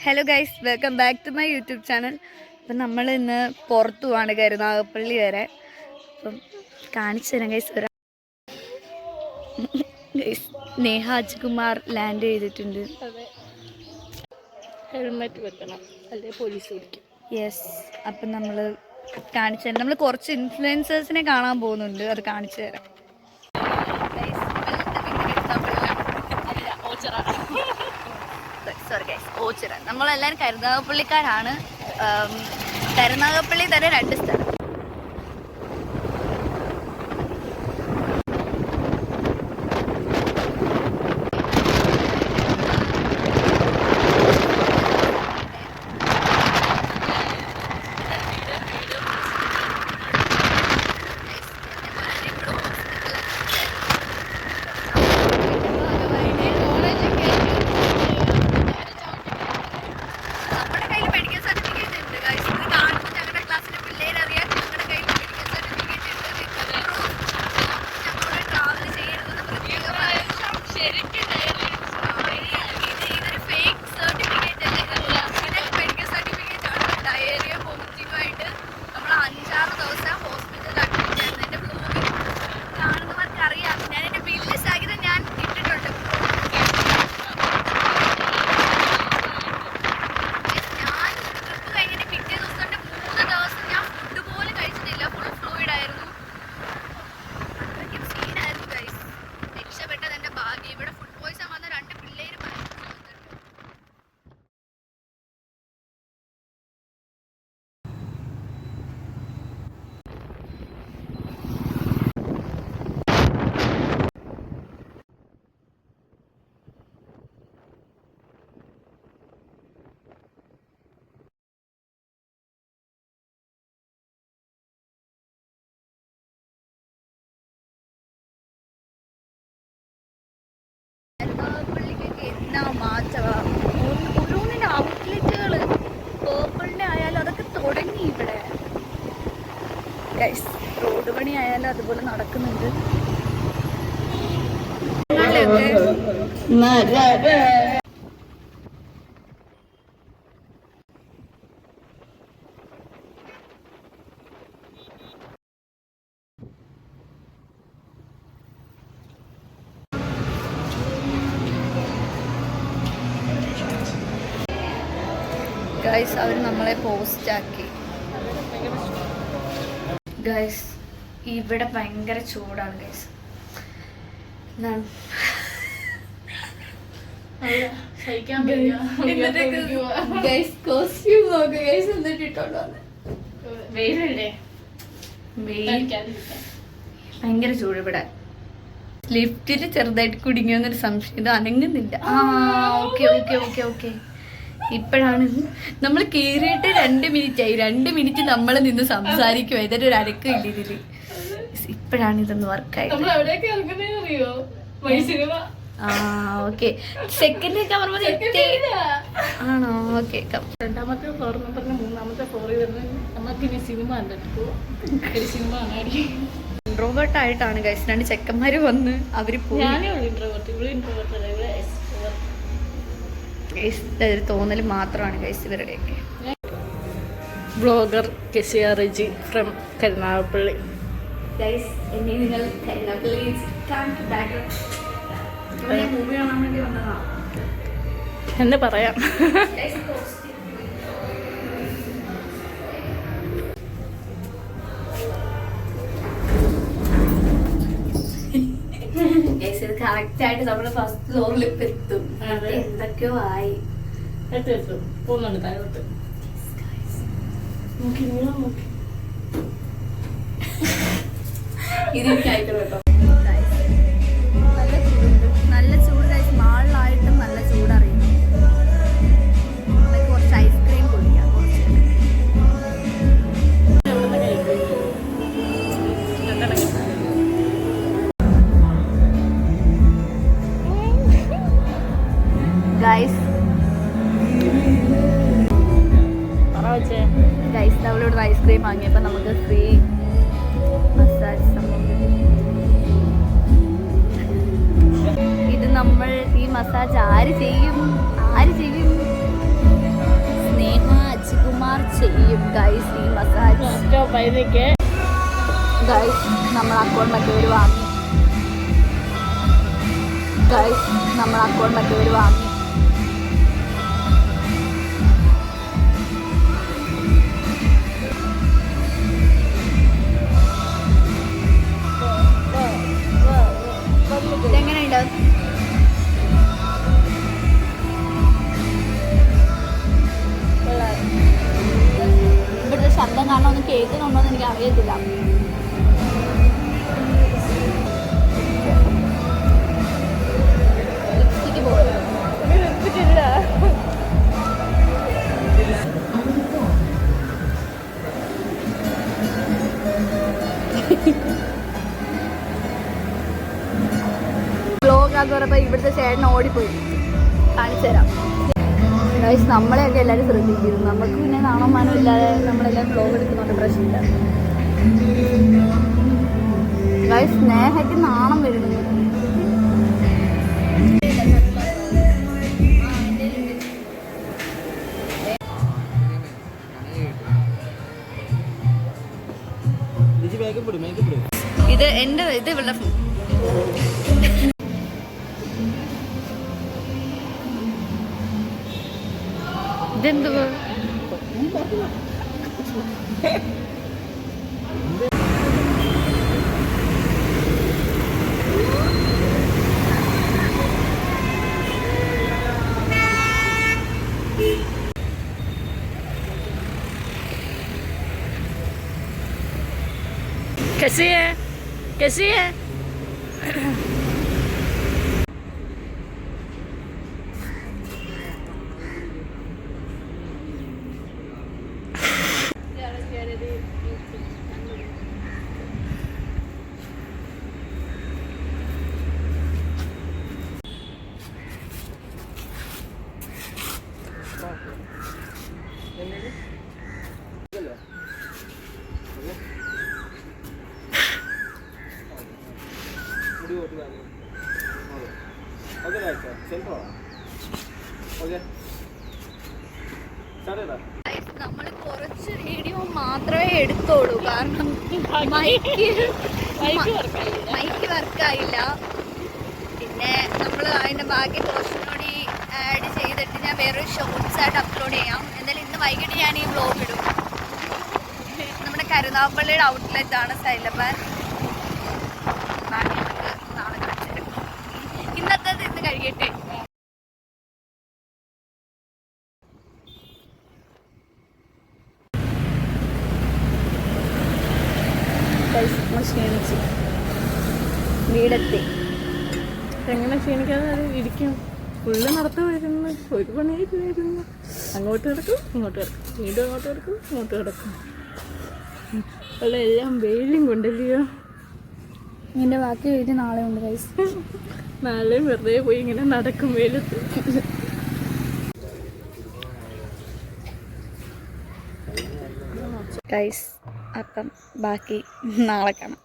Hello guys, welcome back to my YouTube channel. അപ്പം നമ്മൾ ഇന്ന് പുറത്തു പോവാണ് കരുനാഗപ്പള്ളി വരെ. അപ്പം കാണിച്ചു തരാം guys. Guys Neha Ajkumar land ചെയ്തിട്ടുണ്ട്. ഹെൽമെറ്റ് വെക്കണം, അല്ലെങ്കിൽ പോലീസ് പിടിക്കും. യെസ്, അപ്പം നമ്മൾ കാണിച്ചു തരാം. നമ്മൾ കുറച്ച് ഇൻഫ്ലുവൻസേഴ്സിനെ കാണാൻ പോകുന്നുണ്ട്, അത് കാണിച്ചു തരാം. Sorry guys, Ochira. നമ്മളെല്ലാവരും കരുനാഗപ്പള്ളിക്കാരാണ്. കരുനാഗപ്പള്ളി തന്നെ 2 സ്ഥലം. എന്നാ മാറ്റവാ, ഓരോന്നിൻ്റെ ഔട്ട്ലെറ്റുകൾ പേർപ്പിളിൻ്റെ ആയാലും അതൊക്കെ തുടങ്ങി ഇവിടെ. ഗൈസ്, റോഡ് പണി ആയാലും അതുപോലെ നടക്കുന്നുണ്ട്. ഗൈസ്, അവർ നമ്മളെ പോസ്റ്റാക്കി. ഗൈസ്, ഇവിടെ ഭയങ്കര ചൂടാണ് ഗൈസ്. കോസ്റ്റ്യൂം നോക്ക് ഗൈസ്, എന്നിട്ട് ഇട്ടോണ്ട് വന്ന്. ഭയങ്കര ചൂട് ഇവിടെ. ലിഫ്റ്റിൽ ചെറുതായിട്ട് കുടുങ്ങിയെന്നൊരു സംശയം. ഇത് അനങ്ങുന്നില്ല. ഓക്കെ ഓക്കെ ഓക്കെ ഓക്കെ ഇപ്പോഴാണ് നമ്മൾ കയറിയിട്ട് 2 മിനിറ്റ് ആയി. 2 മിനിറ്റ് നമ്മൾ നിന്ന് സംസാരിക്കുക. ഇതിൻ്റെ ഒരു അരക്കും ഇല്ല ഇതില്. ഇപ്പോഴാണ് ഇതൊന്ന് വർക്കായി. ഓക്കെ, സെക്കൻഡ് ആണോ? ഓക്കെ, 2ാമത്തെ ഫ്ലോർ നമ്പറിന് 3ാമത്തെ ഫ്ലോറിൽ വരുന്നത് നമുക്ക് ഇനി സിനിമ കണ്ടിട്ട് സിനിമ കാണാടി. ഇൻട്രോവേർട്ട് ആയിട്ടാണ് ഗൈസ് 2 ചെക്കന്മാര് വന്ന് അവര് പോയി. ഒരു തോന്നൽ മാത്രമാണ് ഗൈസ് ഇവരുടെയൊക്കെ. Blogger Kezia Reji from Karunagappally. Guys, എന്നെ നിങ്ങൾ കരുനാഗപ്പള്ളി മൂവി കാണാൻ വേണ്ടി വന്നതാ എന്ന് പറയാം. ഇത് കറക്റ്റ് ആയിട്ട് നമ്മുടെ ഫസ്റ്റ് ഫ്ലോറിൽ ഇപ്പൊ എത്തും. എന്തൊക്കെയോ ആയി പോകുന്നുണ്ട് താഴോട്ട്. ഇതെനിക്കായിട്ട് കേട്ടോ. നല്ല ചൂട് കഴിച്ച് മാളിലായിട്ടും നല്ല ചൂടറിയുന്നു. കുറച്ച് ഐസ്ക്രീം കുടിക്കാം. ഗൈസ്, നമ്മളിവിടെ ഐസ്ക്രീം വാങ്ങിയപ്പോൾ നമുക്ക് ഫ്രീ മസാജ് ഇത് നമ്മൾ ഈ മസാജ് ആര് ചെയ്യും? ഗൈസ് ഈ മസാജ് പൈനക്ക് ഗൈസ് നമ്മൾ അക്കൗണ്ട് മറ്റവർ വാങ്ങി. ഗൈസ് നമ്മൾ അക്കൗണ്ട് മറ്റവർ വാങ്ങി. ഇതെങ്ങനെയുണ്ട്? ഇവിടുത്തെ ശബ്ദം കാരണം ഒന്നും കേൾക്കുന്നുണ്ടോ എന്ന് എനിക്ക് അറിയത്തില്ല. ലിപ്സ്റ്റിക്ക് പോലും ബ്ലോഗാന്ന് പറഞ്ഞപ്പോൾ ഇവിടുത്തെ ചേട്ടൻ ഓടിപ്പോയി. കാണിച്ചു തരാം ഗൈസ്. നമ്മളെയൊക്കെ എല്ലാവരും ശ്രദ്ധിക്കുന്നു. നമുക്ക് പിന്നെ നാണമാനം ഇല്ലാതെ നമ്മളെല്ലാം ബ്ലോഗ് എടുക്കുന്നുണ്ട്, പ്രശ്നമില്ല ഗൈസ്. സ്നേഹയ്ക്ക് നാണം വരുന്നു. ഇത് എൻ്റെ ഇത് ഇവളുടെ ഫോൺ. ഇതെന്തുവാ? कैसी है? कैसी है? നമ്മൾ കുറച്ച് വീഡിയോ മാത്രമേ എടുത്തോളൂ, കാരണം മൈക്ക് വർക്കായില്ല. പിന്നെ നമ്മൾ അതിൻ്റെ ബാക്കി പോർഷൻ കൂടി ആഡ് ചെയ്തിട്ട് ഞാൻ വേറൊരു ഷോർട്സ് ആയിട്ട് അപ്ലോഡ് ചെയ്യാം. എന്തായാലും ഇന്ന് വൈകിട്ട് ഞാൻ ഈ വ്ലോഗ് ഇടും. നമ്മുടെ കരുനാഗപ്പള്ളിയുടെ ഔട്ട്ലെറ്റാണ് സൈലബാൻ. ബാക്കി നമുക്ക് നാളെ കാണിച്ചിട്ട് ഇന്നത്തെ ഇന്ന് കഴിയട്ടെ. ക്ഷീണിച്ച് വീടെത്തി. എങ്ങനെ ക്ഷീണിക്കാതെ ഇരിക്കും. ഫുള്ള് നടത്തു വരുന്നു, ഒരു പണിയായിട്ട് വരുന്നു. അങ്ങോട്ട് കിടക്കും, ഇങ്ങോട്ട് കിടക്കും, വീണ്ടും അങ്ങോട്ട് കിടക്കും, ഇങ്ങോട്ട് കിടക്കും. ഉള്ള എല്ലാം വെയിലും കൊണ്ടല്ലയോ. ഇതിൻ്റെ ബാക്കി വെയിറ്റ് നാളെ ഉണ്ട് ഗൈസ്. നാളെയും വെറുതെ പോയി ഇങ്ങനെ നടക്കും വെയിലത്ത്. ഗൈസ് അപ്പം ബാക്കി നാളെ കാണാം.